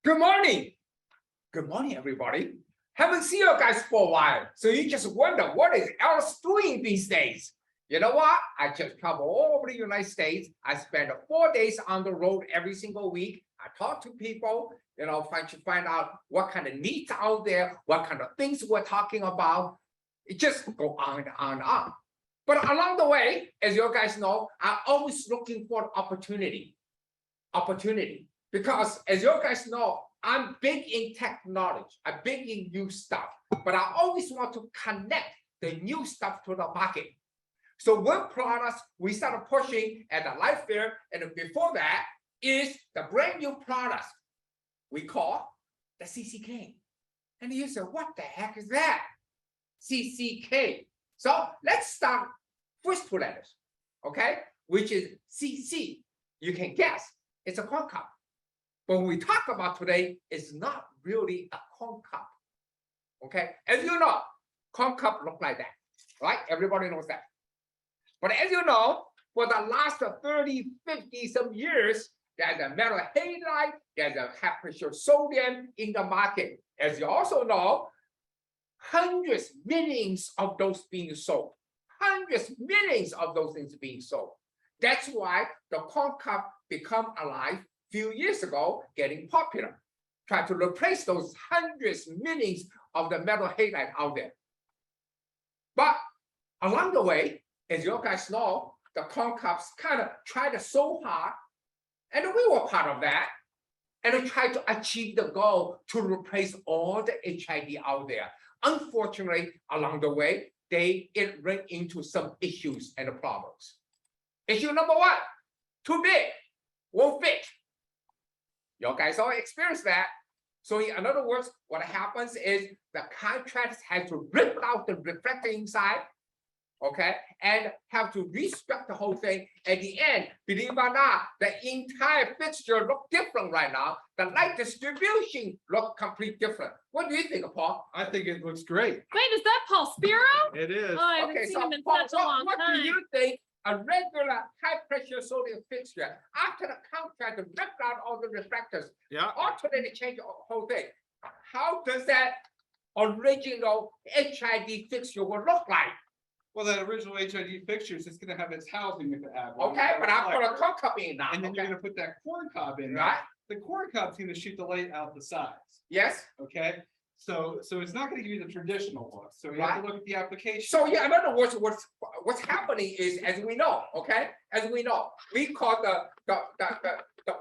Good morning. Good morning, everybody. Haven't seen you guys for a while, so you just wonder what is else doing these days. You know what? I just travel all over the United States. I spend 4 days on the road every single week. I talk to people, trying to find out what kind of needs out there, what kind of things we're talking about. It just go on and on and on. But along the way, as you guys know, I'm always looking for opportunity. Because as you guys know, I'm big in technology. I'm big in new stuff, but I always want to connect the new stuff to the market. So what products we started pushing at the Life Fair, and before that is the brand new products we call the CCK. And you say, what the heck is that? CCK. So let's start first two letters, okay? Which is CC. You can guess, it's a corn cup. But what we talk about today is not really a corn cup, okay? As you know, corn cup look like that, right? Everybody knows that. But as you know, for the last 30, 50 some years, there's a metal halide, there's a high pressure sodium in the market. As you also know, hundreds, millions of those being sold. Hundreds, millions of those things being sold. That's why the corn cup become alive few years ago, getting popular, try to replace those hundreds, millions of the metal halide out there. But along the way, as you guys know, the corn cups kind of tried so hard, and we were part of that, and we tried to achieve the goal to replace all the HID out there. Unfortunately, along the way, it ran into some issues and problems. Issue number one, too big, won't fit. You guys all experience that. So in other words, what happens is the contractors have to rip out the reflector inside, okay, and have to restructure the whole thing. At the end, believe it or not, the entire fixture look different right now. The light distribution look completely different. What do you think, Paul? I think it looks great. Wait, is that Paul Spiro? It is. Oh, I haven't Okay, seen so him in Paul, such a long what time. do you think a regular high pressure sodium fixture, after the contractor ripped out all the reflectors, Yeah. alternately change the whole thing, how does that original HID fixture will look like? Well, that original HID fixtures, it's going to have its housing if it have one. Okay, but I put a corn cup in now. And then Okay, you're going to put that corn cob in. right? The corn cob's going to shoot the light out the sides. Yes. Okay. So it's not going to give you the traditional look. So you have to look at the application. So yeah, in other words, what's happening is, as we know, okay, as we know, we call the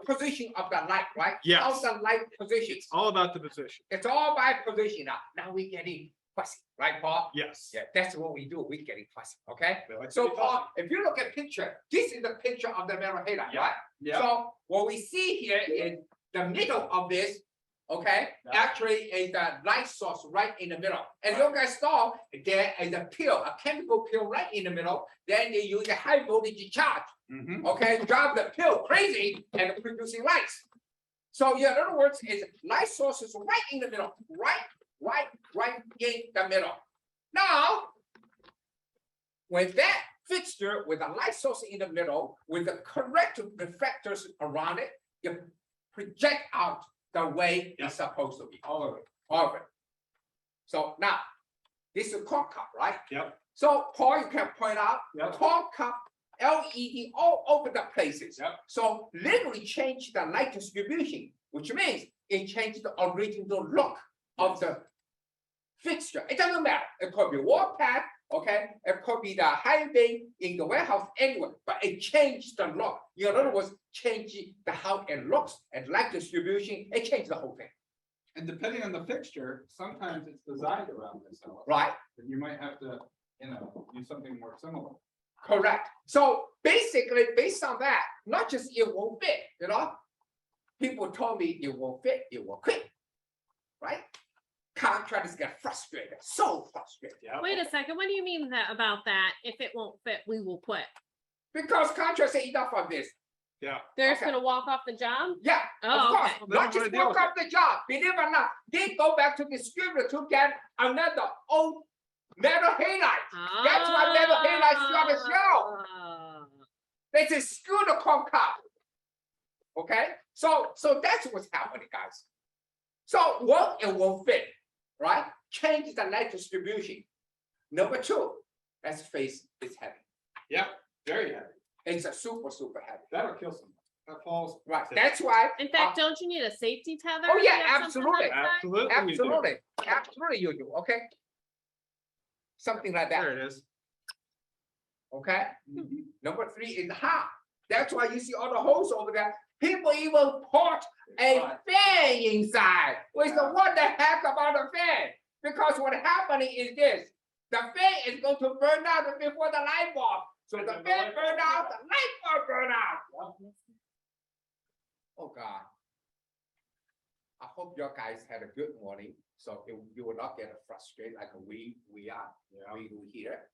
position of the light, right? Yes. How's the light positions? All about the position. It's all by position now. Now we're getting fussy, right, Paul? Yes. Yeah, that's what we do. We're getting fussy, okay? They like to So be Paul, fussy. if you look at picture, this is the picture of the metal halide, Yeah. right? Yeah. So what we see here is the middle of this, okay, Yeah. actually is the light source right in the middle. And Right. you guys saw there is a pill, a chemical pill right in the middle. Then they use a high voltage charge, Mhm. okay, drive the pill crazy and producing lights. So yeah, in other words, is light sources right in the middle, right in the middle. Now, with that fixture with a light source in the middle, with the correct reflectors around it, you project out the way Yeah. it's supposed to be, all of it. So now, this is a corn cup, right? Yep. So Paul, you can point out, Yep. corn cup, LED all over the places. Yep. So literally change the light distribution, which means it changed the original look of the fixture. It doesn't matter. It could be wall pad, okay? It could be the high bay in the warehouse anyway, but it changed the look. In other words, changing the how it looks and light distribution, it changed the whole thing, And depending on the fixture, sometimes it's designed around this element. right? And you might have to, do something more similar. Correct. So basically, based on that, not just it won't fit, people told me it won't fit, it will quit, right? Contractors get frustrated, so frustrated. Yeah. Wait a second. What do you mean about that? If it won't fit, we will quit. Because contractors say enough of this. Yeah. They're Okay. just gonna walk off the job? Yeah, Oh, of course. okay. Not just Deal work with up the job. Believe it or not, they go back to distributor to get another old metal halide. That's why metal halide shot a show. Ah. They just screw the corn cup. Okay, so that's what's happening, guys. So one, it won't fit, right? Change the light distribution. Number two, let's face it's heavy. Yeah, very heavy. It's a super heavy. That'll kill someone. That falls. Right, that's why. In fact, don't you need a safety tether? Oh, if yeah, you have something absolutely. like that? Absolutely. we do. Absolutely you do, okay? Something like that, There it is. okay? Mhm. Number three is hot. That's why you see all the holes over there. People even put a Right. fan inside. Which is what the heck about a fan? Because what happening is this, the fan is going to burn out before the light bulb. So And the then the fan light burn bulb out, burn the light bulb burn out. Oh, God. I hope you guys had a good morning, so you will not get frustrated like we are, Yeah. we do here.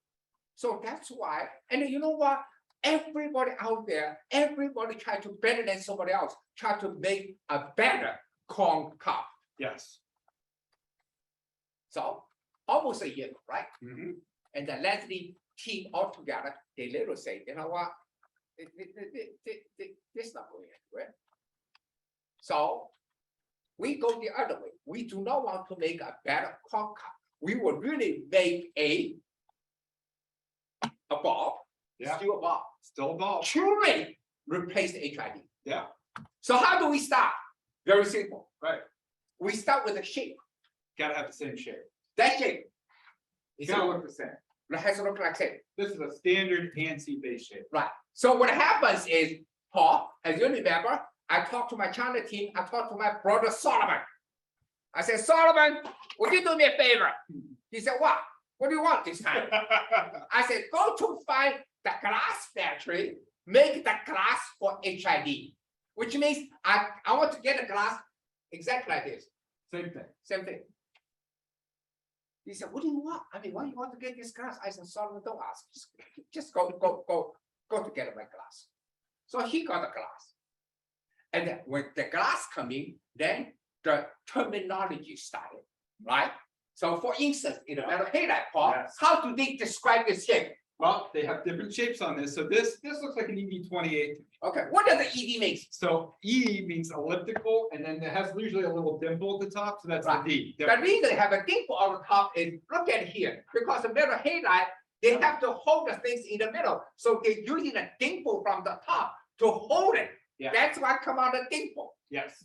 So that's why, and you know what? Everybody out there, everybody try to better than somebody else, try to make a better corn cob. Yes. So almost a year, right? Mhm. And the Leslie team all together, they literally say, you know what? This not going anywhere. So we go the other way. We do not want to make a better corn cob. We will really make a bulb, Yeah. still a bulb. Still a ball. Truly replace the HID. Yeah. So how do we start? Very simple. Right. We start with the shape. Gotta have the same shape. That shape. It's Gotta gonna look the same. it has to look like same. This is a standard ANSI base shape. Right. So what happens is, Paul, as you remember, I talked to my China team, I talked to my brother Solomon. I said, Solomon, would you do me a favor? He said, what? What do you want this time? I said, go to find the glass factory, make the glass for HID, which means I want to get the glass exactly like this, Same thing. same thing. He said, what do you want? I mean, why you want to get this glass? I said, Solomon, don't ask. Just go to get my glass. So he got the glass. And then when the glass come in, then the terminology started, right? So for instance, in the metal halide, Paul, Yes. how do they describe this shape? Well, they have different shapes on this. So this looks like an ED28. Okay, what does the ED mean? So E means elliptical, and then it has usually a little dimple at the top. So that's the Right. D. The reason they have a dimple on the top is, look at here, because the metal halide, they have to hold the things in the middle. So they're using a dimple from the top to hold it. Yeah. That's why come out a dimple, Yes.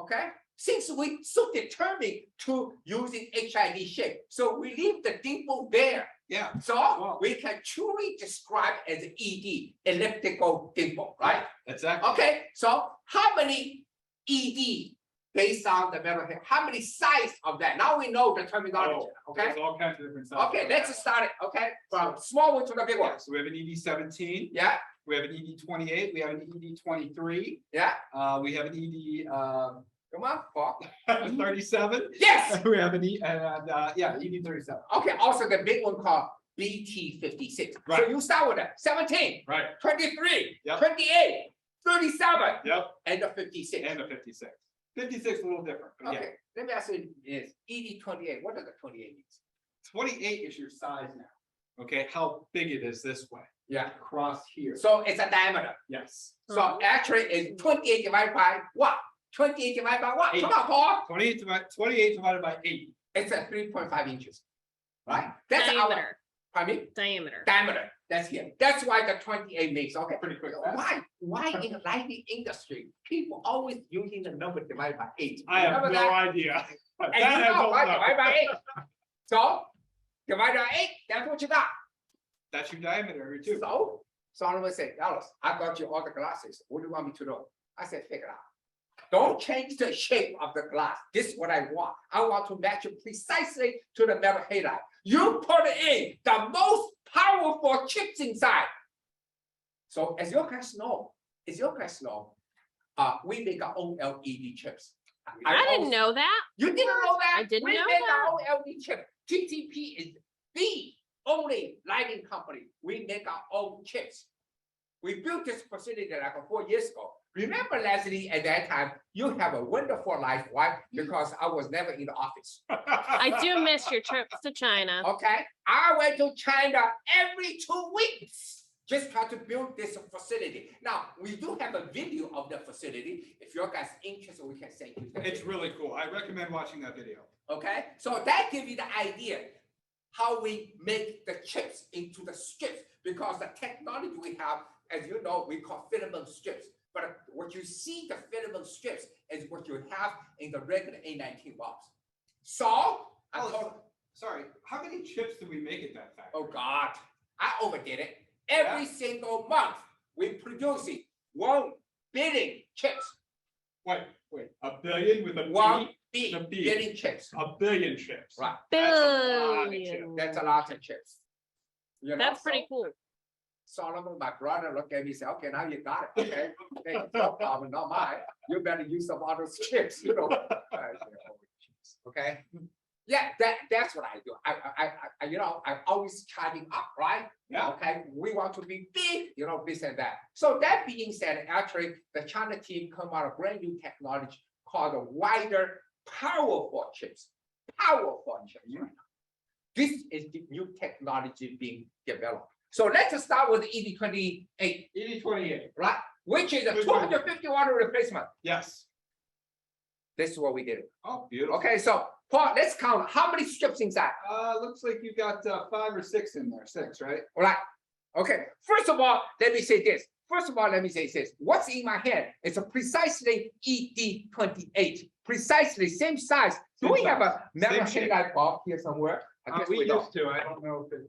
okay? Since we so determined to using HID shape, so we leave the dimple there. Yeah. So Wow. we can truly describe as ED, elliptical dimple, right? Exactly. Okay, so how many ED based on the metal here? How many size of that? Now we know the terminology, okay? There's all kinds of different sizes. Okay, let's start it, okay? From small one to the big Yeah, one. so we have an ED17, Yeah, we have an ED28, we have an ED23, yeah, we have an ED come on, Paul. 37. Yes, We have an E and yeah, ED37. okay, also the big one called BT 56. So Right. you start with that, 17, Right. 23, Yep. 28, 37, Yep. and the 56. And a 56. 56 a little different, but yeah. Okay, let me ask you this, ED 28, what does the 28 mean? 28 is your size now. Okay, how big it is this way, Yeah, across here. so it's a diameter. Yes. So actually it's 28 divided by what? 28 divided by what? Come on, Paul. 28 divided by 8. It's a 3.5 inches. Right? That's our, Diameter, pardon me, diameter. diameter. That's here. That's why the 28 makes, okay. Pretty quick. Why in the lighting industry, people always using the number divided by 8? I have Remember no that? idea. And That you I know, don't right? know. Divided by 8. So, divided by 8, that's what you got. That's your diameter too. So, Solomon said, Alice, I got you all the glasses. What do you want me to do? I said, figure it out. Don't change the shape of the glass. This is what I want. I want to match it precisely to the metal halide. You put in the most powerful chips inside. So as you guys know, we make our own LED chips. I didn't know that. You didn't know that? I didn't we know make that. our own LED chip. TTP is the only lighting company. We make our own chips. We built this facility like 4 years ago. Remember, Leslie, at that time, you have a wonderful life. Why? Because I was never in the office. I do miss your trips to China. Okay, I went to China every 2 weeks. just try to build this facility. Now, we do have a video of the facility. If you guys interested, we can send you. It's really cool. I recommend watching that video. Okay, so that gives you the idea how we make the chips into the strips, because the technology we have, as you know, we call filament strips. But what you see, the filament strips, is what you have in the regular A19 box. So, Sorry, how many chips do we make at that factory? oh God, I overdid it. Every single month, we producing 1 billion chips. Wait, a billion with a 1 B? The B. billion chips. A billion chips. Right. Billion. That's a lot of chips. You know, That's pretty so cool. Solomon, my brother, looked at me and said, okay, now you got it. Okay, hey, no problem, not mine. You better use some other chips, you know. Okay. Yeah, that's what I do. I you know, I'm always charging up, right? Yeah. Okay, we want to be big, you know, this and that. So that being said, actually, the China team come out a brand new technology called the wider powerful chips. Powerful chips. Right now. This is the new technology being developed. So let's start with the ED28, ED28. right? Which is a 250 watt replacement. Yes. This is what we did. Oh, beautiful. Okay, so Paul, let's count how many strips inside. Looks like you got 5 or 6 in there. 6, right? All right. Okay. First of all, let me say this. What's in my hand? It's a precisely ED28. Precisely same size. Do we have a metal halide bulb here somewhere? I guess We we don't. used to. I don't know if it.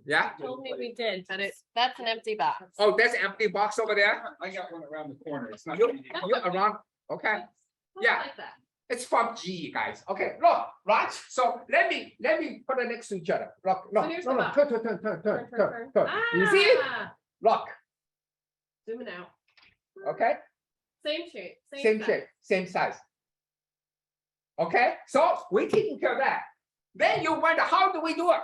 Yeah. Told me we did, but it's That's an empty box. Oh, that's an empty box over there. I got one around the corner. It's not. You're ED. around. Okay. Yeah. like that. It's from GE, guys. Okay, look, right? So let me put it next to each other. Look, So no, here's no, the no, box. turn. You see it? Ah, Look, zooming out. okay? Same shape. Same size. shape, same size. Okay, so we're taking care of that. Then you wonder, how do we do it?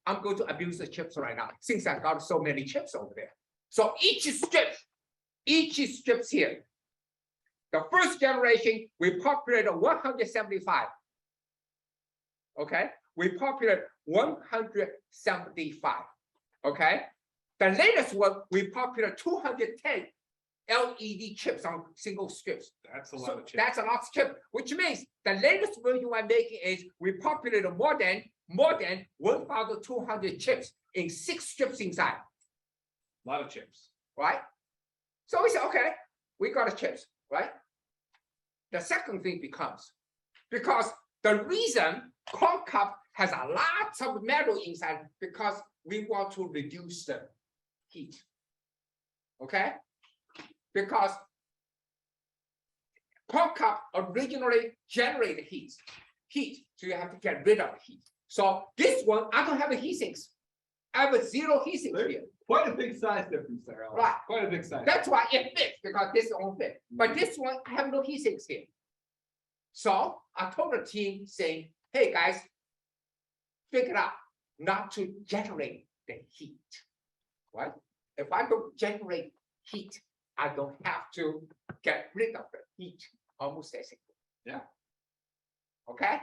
I'm going to abuse the chips right now, since I got so many chips over there. So each strips here. The first generation, we populated 175. Okay, we populated 175. Okay, the latest one, we populated 210 LED chips on single strips. That's a lot So of chips. that's a lot of chips, which means the latest version I'm making is we populated more than 1,200 chips in 6 strips inside, A lot of chips. right? So we say, okay, we got the chips, right? The second thing becomes, because the reason corn cup has a lot of metal inside, because we want to reduce the heat. Okay? Because corn cup originally generated heat, so you have to get rid of the heat. So this one, I don't have a heat sinks. I have a 0 heat sinks here. Quite a big size difference there. Alex. Right. Quite a big size. That's why it fits, because this won't fit. But this one, I have no heat sinks here. So I told the team saying, hey guys, figure out not to generate the heat, right? If I don't generate heat, I don't have to get rid of the heat, almost as simple. Yeah. Okay?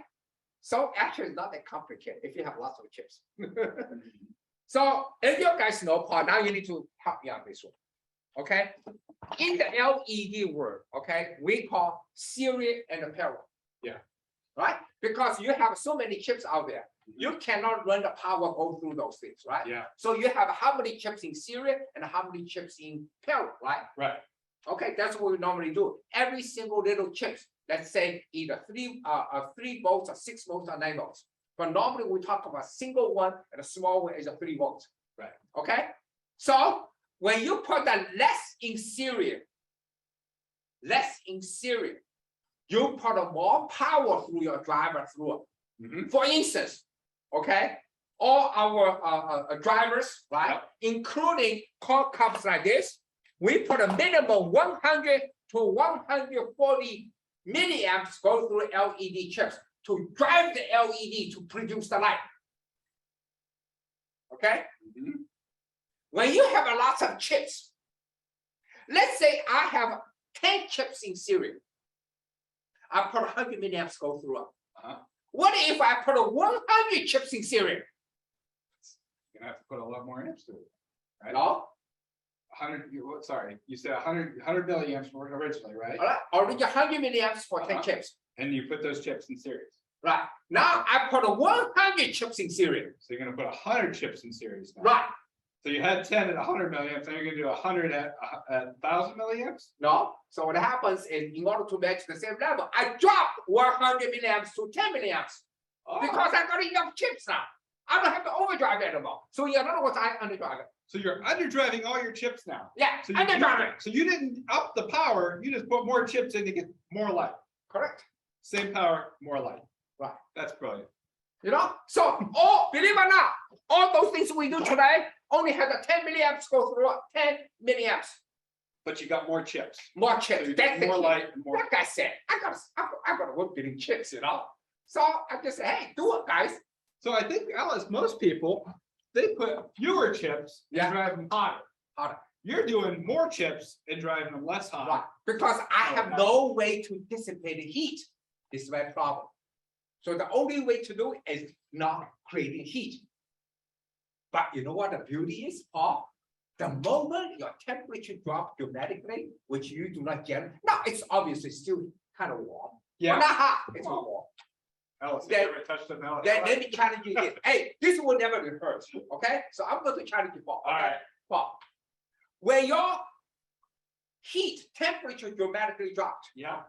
So actually it's not that complicated if you have lots of chips. So if you guys know, Paul, now you need to help me on this one. Okay? In the LED world, okay, we call serial and parallel. Yeah. Right? Because you have so many chips out there, you cannot run the power go through those things, right? Yeah. So you have how many chips in serial and how many chips in parallel, right? Right. Okay, that's what we normally do. Every single little chips, let's say either 3 volts or 6 volts or 9 volts. But normally we talk about a single one and a small one is a 3 volts. Right. Okay. So when you put the less in serial, you put a more power through your driver through it. Mhm. For instance, okay, all our drivers, right, including corn cups like this, we put a minimum 100 to 140 milliamps go through LED chips to drive the LED to produce the light. Okay? Mhm. When you have a lot of chips, let's say I have 10 chips in serial. I put 100 milliamps go through it. What if I put a 100 chips in serial? You're gonna have to put a lot more amps to it. right? No, 100, sorry, you said 100 milliamps originally, right? all right, already 100 milliamps for 10 Uh-huh. chips. And you put those chips in series. Right, now I put 100 chips in series. So you're gonna put 100 chips in series now. Right, So you had 10 at 100 milliamps, and you're gonna do 100 at 1,000 milliamps? no, so what happens is in order to match the same level, I dropped 100 milliamps to 10 milliamps. Oh, Because I got enough chips now. I don't have to overdrive it anymore. So in other words, I underdrive it. so you're underdriving all your chips now. Yeah, So underdrive it. so you didn't up the power, you just put more chips in to get more light. Correct. Same power, more light. Right. That's brilliant. You know, so believe it or not, all those things we do today only have the 10 milliamps go through 10 milliamps. But you got more chips. More So chips. you That's get the more key. light and more. Like I said, I got to work getting chips, you know. So I just say, hey, do it, guys. So I think, Alice, most people, they put fewer chips Yeah. and drive them hotter. Hotter. You're doing more chips and driving them less hot. Right. Because I have no way to dissipate the heat. This is my problem. So the only way to do it is not creating heat. But you know what the beauty is, Paul? The moment your temperature drops dramatically, which you do not get, now it's obviously still kind of warm. But Yeah, not hot, it's warm. Alice, Then- you ever touched them, Alice? Then let me challenge you this. Hey, this will never rehearse, okay? So I'm going to challenge you, Paul. All okay? right. Paul, when your heat temperature dramatically dropped, Yeah,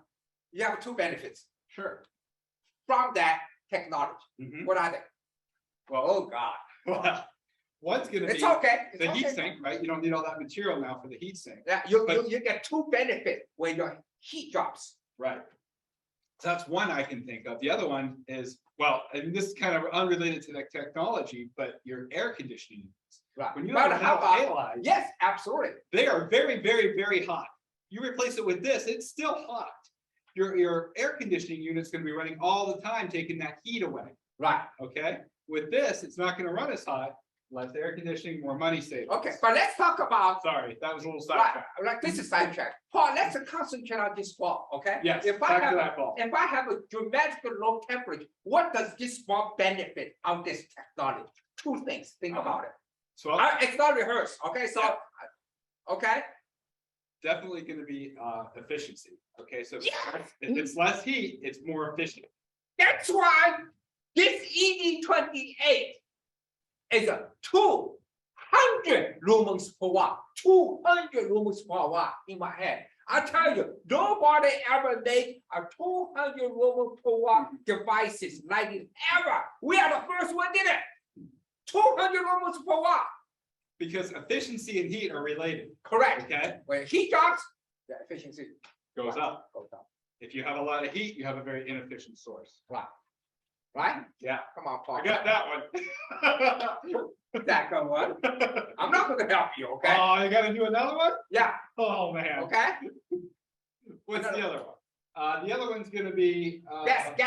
you have two benefits sure. from that technology. Mhm. What are they? Well, Oh, God. well, one's gonna It's be okay. It's the heat okay. sink, right? You don't need all that material now for the heat sink. Yeah, you get two benefits when your heat drops. Right. So that's one I can think of. The other one is, well, and this is kind of unrelated to the technology, but your air conditioning units. Right. When you But have how metal about- halide, Yes, absolutely. they are very, very, very hot. You replace it with this, it's still hot. Your air conditioning unit's gonna be running all the time, taking that heat away, Right. okay? With this, it's not gonna run as hot, less air conditioning, more money saved. Okay, but let's talk about Sorry, that was a little right, sidetrack. like this is sidetrack. Paul, let's concentrate on this bulb, okay? Yes, If I back to have that ball. if I have a dramatically low temperature, what does this bulb benefit of this technology? Two things. Think about it. So It's not rehearsed, okay? So, Yeah. okay, definitely gonna be efficiency, okay? So Yes. if it's less heat, it's more efficient. that's why this ED28 is a 200 lumens per watt. 200 lumens per watt in my head. I tell you, nobody ever made a 200 lumen per watt devices like it ever. We are the first one did it. 200 lumens per watt. Because efficiency and heat are related, Correct. okay? When heat drops, the efficiency Goes up. goes up. If you have a lot of heat, you have a very inefficient source. Right? Yeah, Come on, Paul. I got that one. That good one. I'm not going to help you, okay? Oh, you gotta do another one? Yeah. Oh, man. Okay. What's the other one? The other one's gonna be, Yes.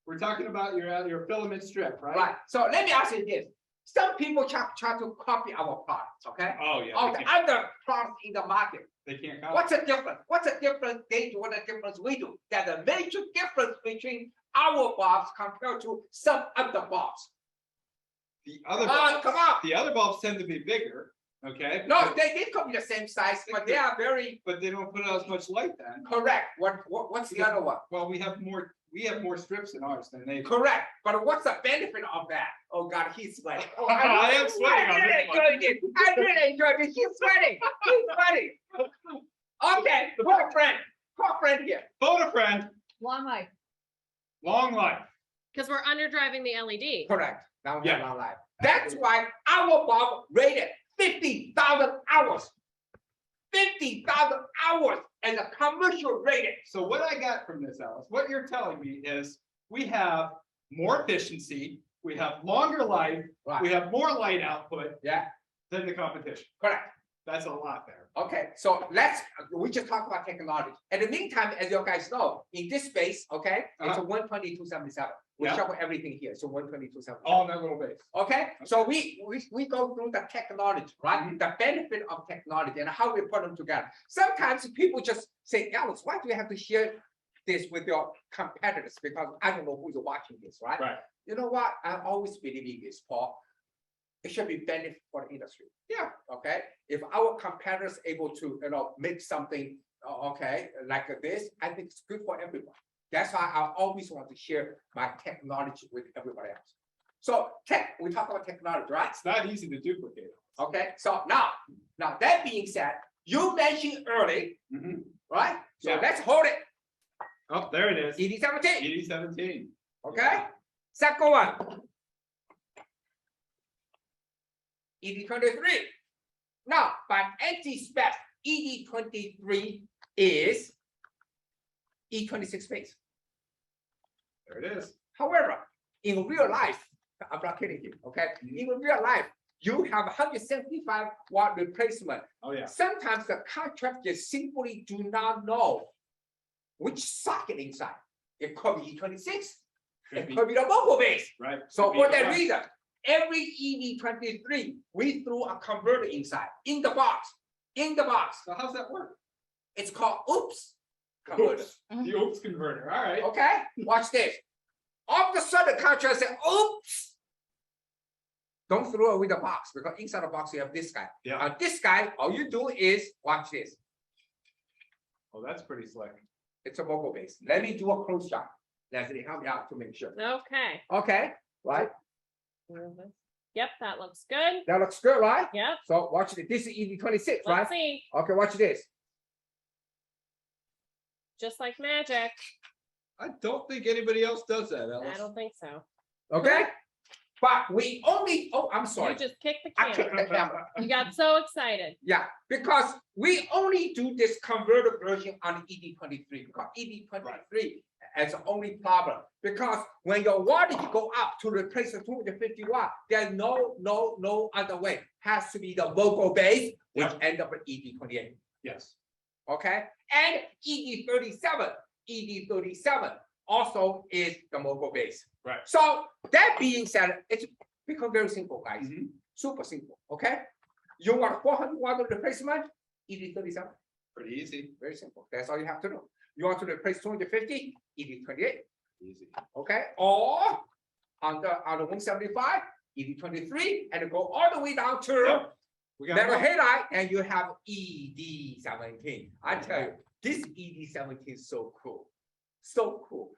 we're talking about your filament strip, right? Right. So let me ask you this. Some people try to copy our products, okay? Oh, yeah, Of they the can't, other products in the market. they can't copy. What's the difference? What's the difference they do? What the difference we do? There's a major difference between our bulbs compared to some other bulbs. The other, Come on. the other bulbs tend to be bigger, okay? No, they could be the same size, but they are very But they don't put out as much light then. correct. What's the other one? Well, we have more strips in ours than they do. Correct. But what's the benefit of that? Oh God, he's sweating. Oh, I am sweating on I really this one. enjoyed it. I really enjoyed it. He's sweating. He's sweating. Okay, call a friend. Call a friend here. Phone a friend, Long life. long life. Because we're underdriving the LED. Correct. Now we Yeah. have our life. That's why our bulb rated 50,000 hours. 50,000 hours as a commercial rating. So what I got from this, Alice, what you're telling me is we have more efficiency, we have longer life, we Right. have more light output Yeah, than the competition. correct. That's a lot there. Okay, so we just talk about technology. In the meantime, as you guys know, in this space, okay, it's a 12277. We Yeah. show everything here, so 12277. All in that little base. Okay, so we go through the technology, right? The benefit of technology and how we put them together. Sometimes people just say, Alice, why do you have to share this with your competitors? Because I don't know who's watching this, right? Right. You know what? I always believe in this, Paul. it should be benefit for the industry. Yeah. Okay, if our competitors able to, make something, okay, like this, I think it's good for everyone. That's why I always want to share my technology with everybody else. So we talk about technology, right? It's not easy to duplicate. Okay, so now that being said, you mentioned early, Mhm. right? So Yeah. let's hold it, Oh, there it is. ED17, ED17. okay? Second one. ED23. Now, by anti-spec, ED23 is E26 base. There it is. However, in real life, I'm not kidding you, okay? In real life, you have 175 watt replacement. Oh, yeah. Sometimes the contractor simply do not know which socket inside. It could be E26, Could it be, could be the mobile base. right. So Could be for the that best. reason, every ED23, we threw a converter inside, in the box, So how's that work? It's called oops converter. Oops. The oops converter. All right. Okay, watch this. All of a sudden, the contractor said, oops. Don't throw away the box, because inside the box you have this guy. Yeah. This guy, all you do is watch this. Oh, that's pretty slick. It's a mobile base. Let me do a close shot. Leslie, help me out to make sure. Okay. Okay, right? Yep, that looks good. That looks good, right? Yep, So watch this. This is ED26, right? let's see, Okay, watch this. just like magic. I don't think anybody else does that, I Alice. don't think so. Okay? But we only, I'm sorry. You just kicked the I kicked camera. the camera. You got so excited. Yeah, because we only do this converted version on ED23, because ED23 has the only problem. Because when your wattage go up to replace the 250 watt, there's no other way. Has to be the vocal base, which Yep. end up at ED28. Yes. Okay, and ED37 also is the mobile base. Right. So that being said, it's become very simple, guys. Mhm. Super simple. Okay, you want 400 watt replacement, ED37. Pretty easy. Very simple. That's all you have to do. You want to replace 250, ED28. Easy. Okay, or on the 175, ED23, and go all the way down to We got metal one. halide, and you have ED17. I tell you, this ED17 is so cool. So cool.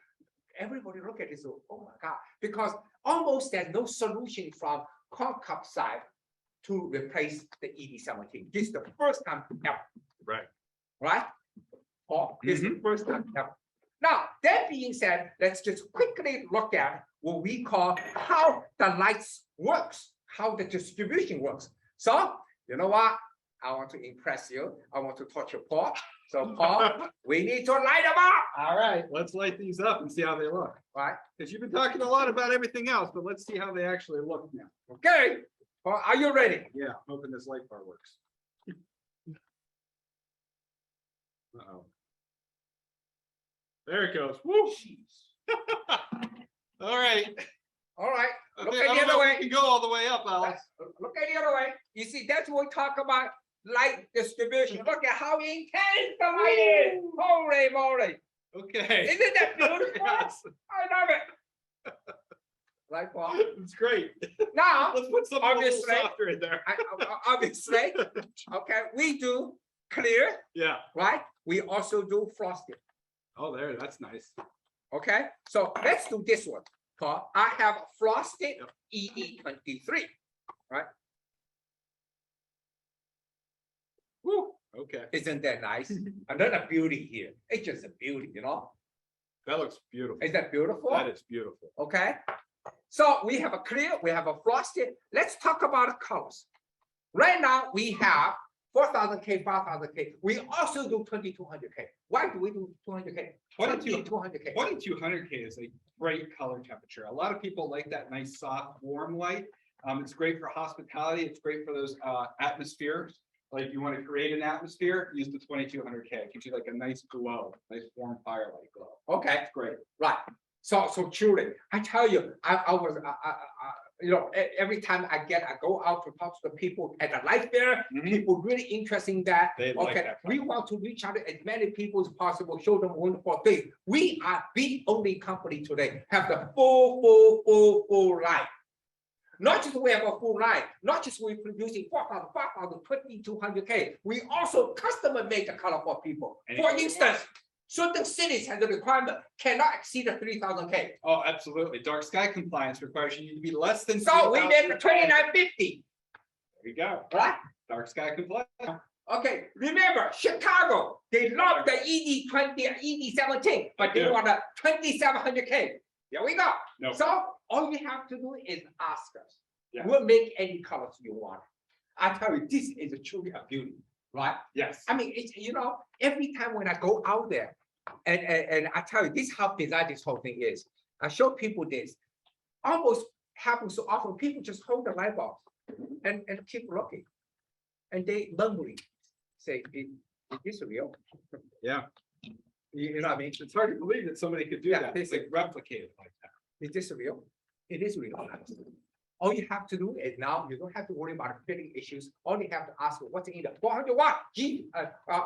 Everybody look at this, oh my God, because almost there's no solution from Concup side to replace the ED17. This is the first time ever. Right. Right? Or this is the first time ever. Now, that being said, let's just quickly look at what we call how the lights works, how the distribution works. So, you know what? I want to impress you. I want to touch your Paul. So, Paul, we need to light them up. All right, let's light these up and see how they look. Right? Because you've been talking a lot about everything else, but let's see how they actually look now. Okay. Paul, are you ready? Yeah, hoping this light bar works. Uh-oh. There it goes. Woo! All right. All right. I Look think- at I the don't other know if way. we can go all the way up, Alex. Look at the other way. You see, that's what we talk about light distribution. Look at how intense the light is. Holy moly. Okay. Isn't that beautiful? Yes, I love it. Right, Paul? it's great. Now, Let's put something a little Obviously. softer in there. obviously, okay, we do clear, Yeah. right? We also do frosted. Oh, there, that's nice. Okay, so let's do this one, Paul. I have frosted Yep. ED23. Woo. Okay, Isn't that nice? Another beauty here. It's just a beauty, you know? that looks beautiful. Is that beautiful? That is beautiful. Okay, so we have a clear, we have a frosted. Let's talk about colors. Right now, we have 4,000K, 5,000K. We also do 2,200K. Why do we do 200K? 2,200K. 2200K is a great color temperature. A lot of people like that nice, soft, warm light. It's great for hospitality. It's great for those atmospheres. Like you want to create an atmosphere, use the 2200K. It gives you like a nice glow, nice warm firelight glow. Okay, It's great. right. So truly, I tell you, I was, you know, every time I go out to talk to the people at the light fair, people really interested in that. They like Okay, that. we want to reach out to as many people as possible, show them wonderful things. We are the only company today have the full light. Not just we have a full line, not just we producing 4,000, 5,000, 2,200K. We also custom made the color for people. For instance, certain cities have the requirement cannot exceed the 3,000K. Oh, absolutely. Dark sky compliance requires you to be less than. So we 3,000. make the 2950, There you go. right? Dark sky compliance. Okay, remember Chicago, they love the ED20, ED17, but they Yeah. want a 2,700K. Here we go. No. So all you have to do is ask us. Yeah. We'll make any colors you want. I tell you, this is a truly a beauty, right? Yes. I mean, it's, every time when I go out there, and I tell you, this is how bizarre this whole thing is. I show people this. Almost happens so often, people just hold the light bulb and keep looking. And they mumbling, say, is this real? Yeah. You know what I mean? It's hard to believe that somebody could do Yeah, that. this It's like replicate it like that. Is this real? It is real. All you have to do is now you don't have to worry about fitting issues. All you have to ask what's in the 400 watt G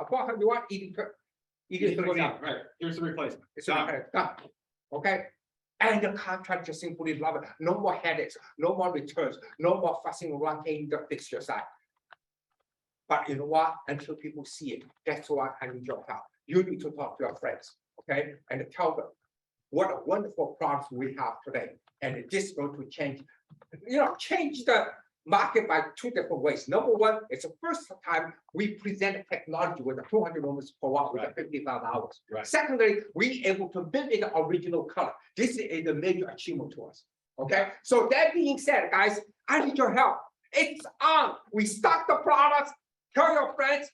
400 watt Right. Here's the replacement. It's done. Okay. And the contractor simply love it. No more headaches, no more returns, no more fussing around in the fixture side. But you know what? Until people see it, that's why I need your help. You need to talk to your friends, okay? And tell them what a wonderful products we have today. And this is going to change, change the market by two different ways. Number one, it's the first time we present technology with a 200 lumens per watt with a 50,000 hours. Right. Secondly, we able to mimic the original color. This is a major achievement to us. Okay. So that being said, guys, I need your help. It's on. We stock the products. Tell your friends.